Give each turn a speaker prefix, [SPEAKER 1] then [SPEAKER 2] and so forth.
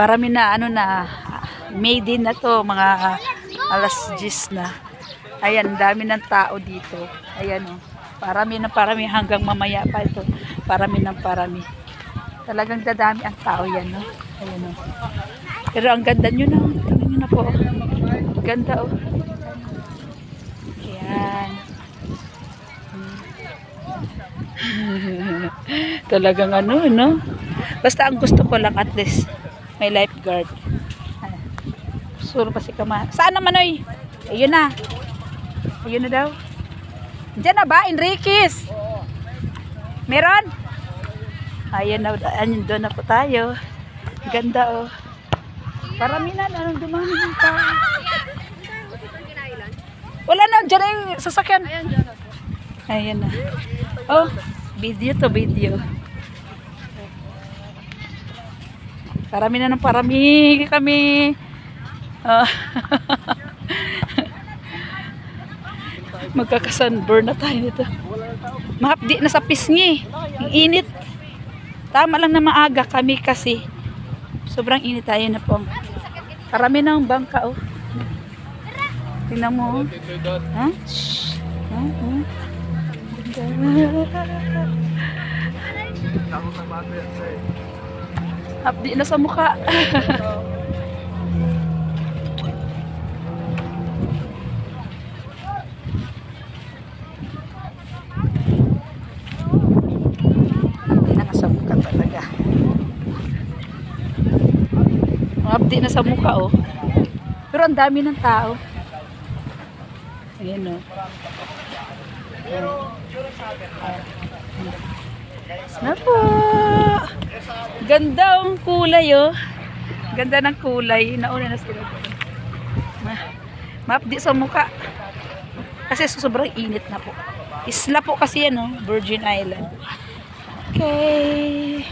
[SPEAKER 1] Parami na ano na made in na to, mga alas 10 na. Ayan, dami ng tao dito. Ayan oh. Parami na parami hanggang mamaya pa ito. Parami ng parami. Talagang dadami ang tao yan, no? Ayan oh. Pero ang ganda nyo na. Tingnan nyo na po. Ganda oh. Ayan. Talagang ano, no? Basta ang gusto ko lang at least may lifeguard. Suro pa si Kama. Saan naman oy? Ayun na. Ayun na daw. Diyan na ba, Enriquez? Meron? Ayun na, ayun doon na po tayo. Ganda oh. Parami na, anong dumami ng tao. Wala na, dyan na yung sasakyan. Ayun na. Oh, video to video. Parami na ng parami kami. Oh. Magkakasunburn na tayo nito. Mahapdi na sa pisngi. Ang init. Tama lang na maaga kami kasi sobrang init tayo na po. Parami ng bangka oh. Tingnan mo. Ha? Hapdi na sa mukha. Update na sa mukha oh. Pero ang dami ng tao. Ayan oh. Napo. Ganda ang kulay oh. Ganda ng kulay. Nauna na sila. Ma-update sa mukha. Kasi sobrang init na po. Isla po kasi yan oh. Virgin Island. Okay.